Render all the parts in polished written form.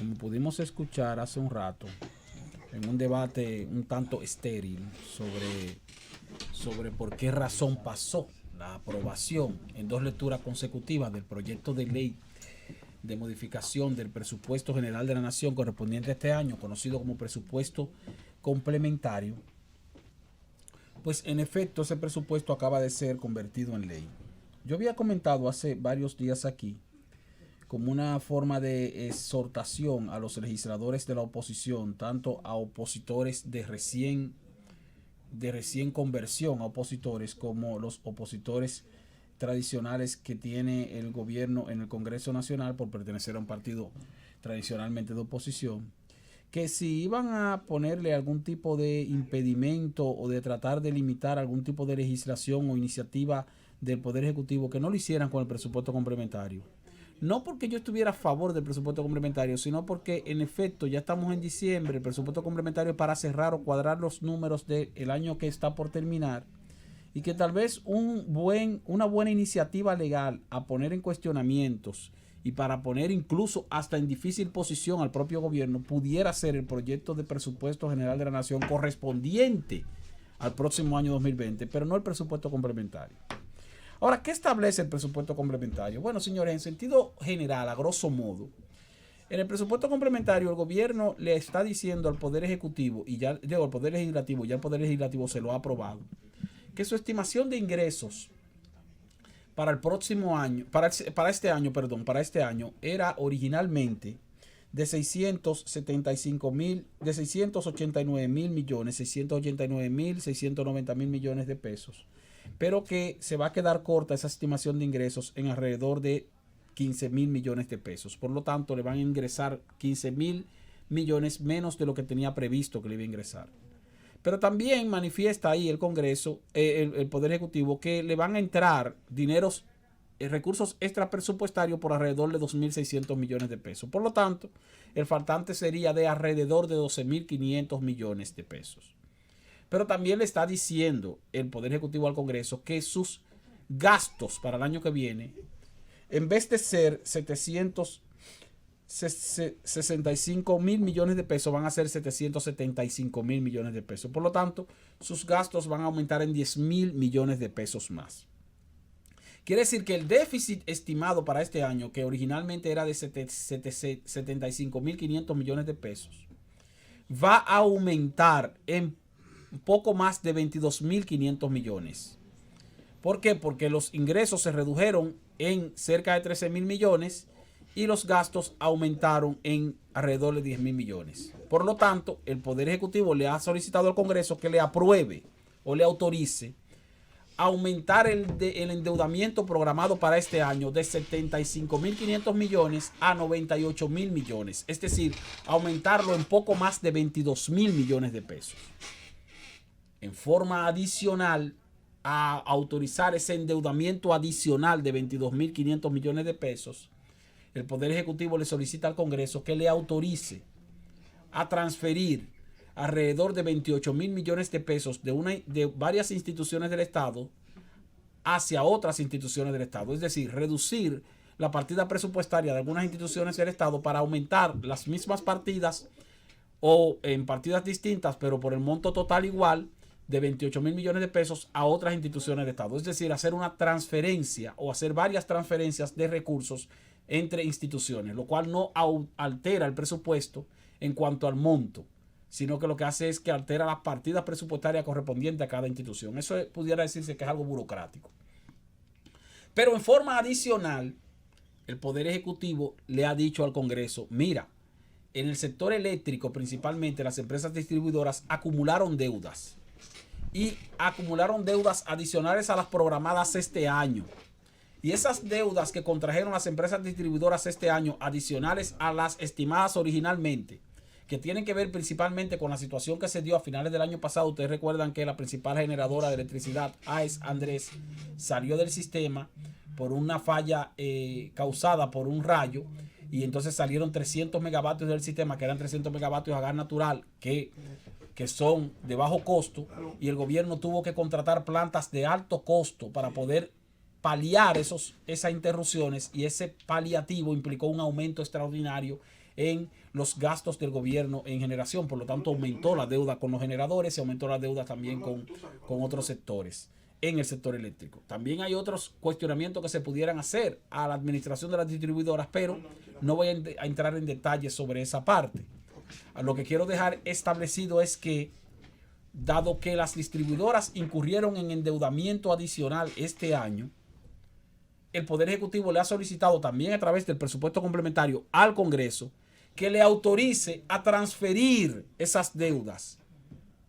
como pudimos escuchar hace un rato, en un debate un tanto estéril sobre por qué razón pasó la aprobación en dos lecturas consecutivas del proyecto de ley de modificación del presupuesto general de la Nación correspondiente a este año, conocido como presupuesto complementario, pues en efecto ese presupuesto acaba de ser convertido en ley. Yo había comentado hace varios días aquí, como una forma de exhortación a los legisladores de la oposición, tanto a opositores de recién conversión a opositores, como los opositores tradicionales que tiene el gobierno en el Congreso Nacional por pertenecer a un partido tradicionalmente de oposición, que si iban a ponerle algún tipo de impedimento o de tratar de limitar algún tipo de legislación o iniciativa del Poder Ejecutivo, que no lo hicieran con el presupuesto complementario. No porque yo estuviera a favor del presupuesto complementario, sino porque en efecto ya estamos en diciembre, el presupuesto complementario es para cerrar o cuadrar los números del año que está por terminar, y que tal vez una buena iniciativa legal a poner en cuestionamientos y para poner incluso hasta en difícil posición al propio gobierno pudiera ser el proyecto de presupuesto general de la Nación correspondiente al próximo año 2020, pero no el presupuesto complementario. Ahora, ¿qué establece el presupuesto complementario? Bueno, señores, en sentido general, a grosso modo, en el presupuesto complementario el gobierno le está diciendo al Poder Ejecutivo, y ya digo, al Poder Legislativo, ya el Poder Legislativo se lo ha aprobado, que su estimación de ingresos para el próximo año, para este año, era originalmente de 689 mil millones, 690 mil millones de pesos, pero que se va a quedar corta esa estimación de ingresos en alrededor de 15 mil millones de pesos. Por lo tanto, le van a ingresar 15 mil millones menos de lo que tenía previsto que le iba a ingresar. Pero también manifiesta ahí el Congreso, el Poder Ejecutivo, que le van a entrar recursos extra presupuestarios por alrededor de 2.600 millones de pesos. Por lo tanto, el faltante sería de alrededor de 12.500 millones de pesos. Pero también le está diciendo el Poder Ejecutivo al Congreso que sus gastos para el año que viene, en vez de ser 765 mil millones de pesos, van a ser 775 mil millones de pesos. Por lo tanto, sus gastos van a aumentar en 10 mil millones de pesos más. Quiere decir que el déficit estimado para este año, que originalmente era de 75.500 millones de pesos, va a aumentar en un poco más de 22.500 millones. ¿Por qué? Porque los ingresos se redujeron en cerca de 13.000 millones y los gastos aumentaron en alrededor de 10.000 millones. Por lo tanto, el Poder Ejecutivo le ha solicitado al Congreso que le apruebe o le autorice aumentar el endeudamiento programado para este año de 75.500 millones a 98.000 millones. Es decir, aumentarlo en poco más de 22.000 millones de pesos. En forma adicional a autorizar ese endeudamiento adicional de 22.500 millones de pesos, el Poder Ejecutivo le solicita al Congreso que le autorice a transferir alrededor de 28.000 millones de pesos de varias instituciones del Estado hacia otras instituciones del Estado. Es decir, reducir la partida presupuestaria de algunas instituciones del Estado para aumentar las mismas partidas o en partidas distintas, pero por el monto total igual, de 28.000 millones de pesos a otras instituciones del Estado. Es decir, hacer una transferencia o hacer varias transferencias de recursos entre instituciones, lo cual no altera el presupuesto en cuanto al monto, sino que lo que hace es que altera las partidas presupuestarias correspondientes a cada institución. Eso pudiera decirse que es algo burocrático. Pero en forma adicional, el Poder Ejecutivo le ha dicho al Congreso, mira, en el sector eléctrico principalmente las empresas distribuidoras acumularon deudas y acumularon deudas adicionales a las programadas este año. Y esas deudas que contrajeron las empresas distribuidoras este año, adicionales a las estimadas originalmente, que tienen que ver principalmente con la situación que se dio a finales del año pasado. Ustedes recuerdan que la principal generadora de electricidad, AES Andrés, salió del sistema por una falla causada por un rayo, y entonces salieron 300 megavatios del sistema, que eran 300 megavatios a gas natural, que son de bajo costo, y el gobierno tuvo que contratar plantas de alto costo para poder paliar esas interrupciones, y ese paliativo implicó un aumento extraordinario en los gastos del gobierno en generación. Por lo tanto, aumentó la deuda con los generadores y aumentó la deuda también con otros sectores en el sector eléctrico. También hay otros cuestionamientos que se pudieran hacer a la administración de las distribuidoras, pero no voy a entrar en detalles sobre esa parte. Lo que quiero dejar establecido es que, dado que las distribuidoras incurrieron en endeudamiento adicional este año, el Poder Ejecutivo le ha solicitado también a través del presupuesto complementario al Congreso que le autorice a transferir esas deudas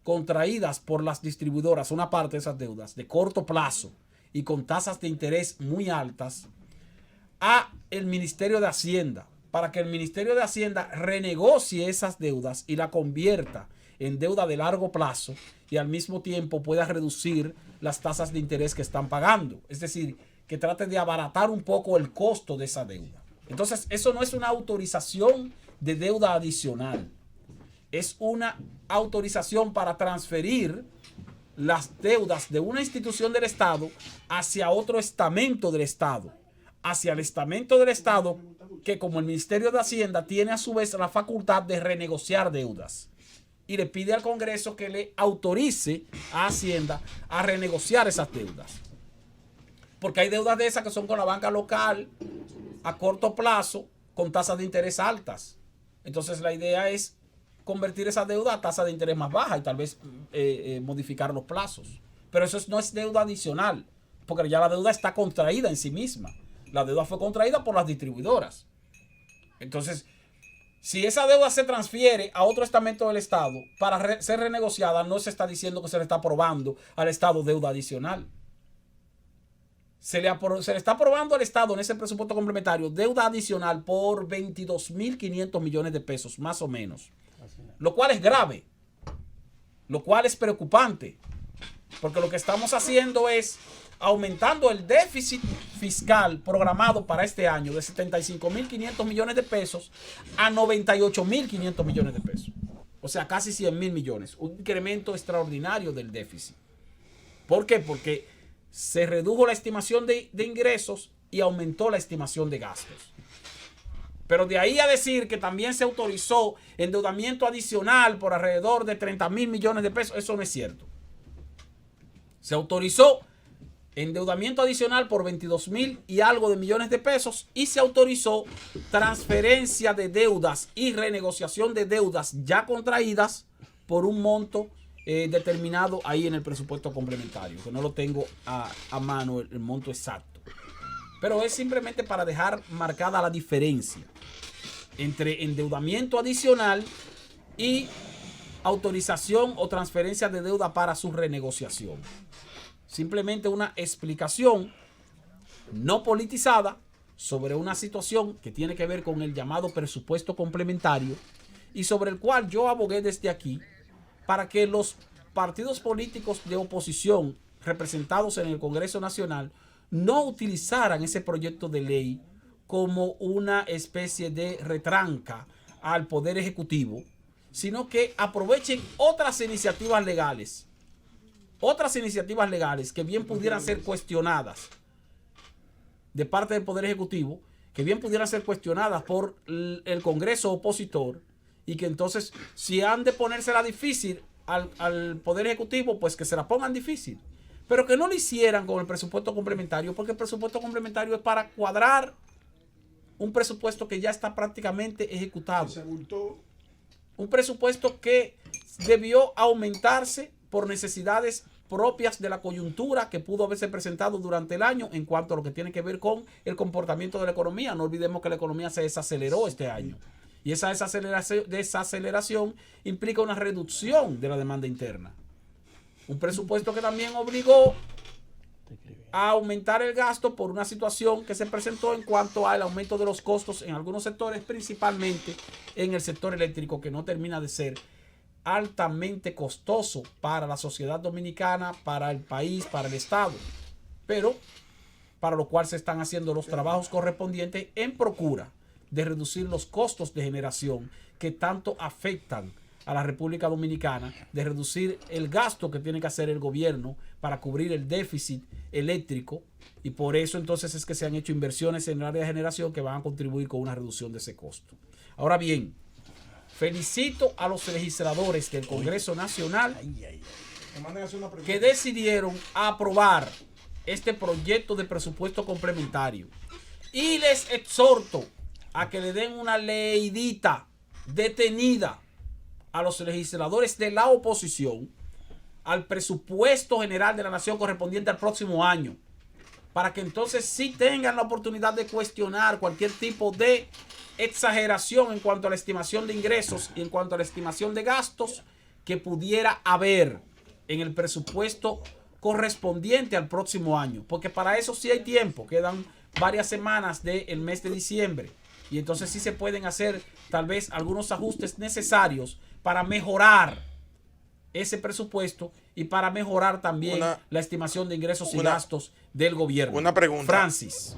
contraídas por las distribuidoras, una parte de esas deudas de corto plazo y con tasas de interés muy altas, a el Ministerio de Hacienda, para que el Ministerio de Hacienda renegocie esas deudas y la convierta en deuda de largo plazo y al mismo tiempo pueda reducir las tasas de interés que están pagando. Es decir, que trate de abaratar un poco el costo de esa deuda. Entonces, eso no es una autorización de deuda adicional. Es una autorización para transferir las deudas de una institución del Estado hacia otro estamento del Estado. Hacia el estamento del Estado que, como el Ministerio de Hacienda, tiene a su vez la facultad de renegociar deudas. Y le pide al Congreso que le autorice a Hacienda a renegociar esas deudas. Porque hay deudas de esas que son con la banca local a corto plazo con tasas de interés altas. Entonces la idea es convertir esa deuda a tasa de interés más baja y tal vez modificar los plazos. Pero eso no es deuda adicional, porque ya la deuda está contraída en sí misma. La deuda fue contraída por las distribuidoras. Entonces, si esa deuda se transfiere a otro estamento del Estado para ser renegociada, no se está diciendo que se le está aprobando al Estado deuda adicional. Se le está aprobando al Estado en ese presupuesto complementario deuda adicional por 22.500 millones de pesos, más o menos. Lo cual es grave, lo cual es preocupante, porque lo que estamos haciendo es aumentando el déficit fiscal programado para este año de 75.500 millones de pesos a 98.500 millones de pesos. O sea, casi 100.000 millones. Un incremento extraordinario del déficit. ¿Por qué? Porque se redujo la estimación de ingresos y aumentó la estimación de gastos. Pero de ahí a decir que también se autorizó endeudamiento adicional por alrededor de 30.000 millones de pesos, eso no es cierto. Se autorizó endeudamiento adicional por 22.000 y algo de millones de pesos y se autorizó transferencia de deudas y renegociación de deudas ya contraídas por un monto determinado ahí en el presupuesto complementario, que no lo tengo a mano el monto exacto. Pero es simplemente para dejar marcada la diferencia entre endeudamiento adicional y autorización o transferencia de deuda para su renegociación. Simplemente una explicación no politizada sobre una situación que tiene que ver con el llamado presupuesto complementario y sobre el cual yo abogué desde aquí para que los partidos políticos de oposición representados en el Congreso Nacional no utilizaran ese proyecto de ley como una especie de retranca al Poder Ejecutivo, sino que aprovechen otras iniciativas legales que bien pudieran ser cuestionadas de parte del Poder Ejecutivo, que bien pudieran ser cuestionadas por el Congreso opositor, y que entonces, si han de ponérsela difícil al Poder Ejecutivo, pues que se la pongan difícil. Pero que no lo hicieran con el presupuesto complementario, porque el presupuesto complementario es para cuadrar un presupuesto que ya está prácticamente ejecutado. Un presupuesto que debió aumentarse por necesidades propias de la coyuntura que pudo haberse presentado durante el año en cuanto a lo que tiene que ver con el comportamiento de la economía. No olvidemos que la economía se desaceleró este año. Y esa desaceleración implica una reducción de la demanda interna. Un presupuesto que también obligó a aumentar el gasto por una situación que se presentó en cuanto al aumento de los costos en algunos sectores, principalmente en el sector eléctrico, que no termina de ser altamente costoso para la sociedad dominicana, para el país, para el Estado, pero para lo cual se están haciendo los trabajos correspondientes en procura de reducir los costos de generación que tanto afectan a la República Dominicana de reducir el gasto que tiene que hacer el gobierno para cubrir el déficit eléctrico, y por eso entonces es que se han hecho inversiones en el área de generación que van a contribuir con una reducción de ese costo. Ahora bien, felicito a los legisladores del Congreso Nacional que decidieron aprobar este proyecto de presupuesto complementario, y les exhorto a que le den una leidita detenida a los legisladores de la oposición al presupuesto general de la nación correspondiente al próximo año, para que entonces sí tengan la oportunidad de cuestionar cualquier tipo de exageración en cuanto a la estimación de ingresos y en cuanto a la estimación de gastos que pudiera haber en el presupuesto correspondiente al próximo año, porque para eso sí hay tiempo, quedan varias semanas del mes de diciembre, y entonces sí se pueden hacer tal vez algunos ajustes necesarios para mejorar ese presupuesto y para mejorar también la estimación de ingresos y gastos del gobierno. Una pregunta. Francis.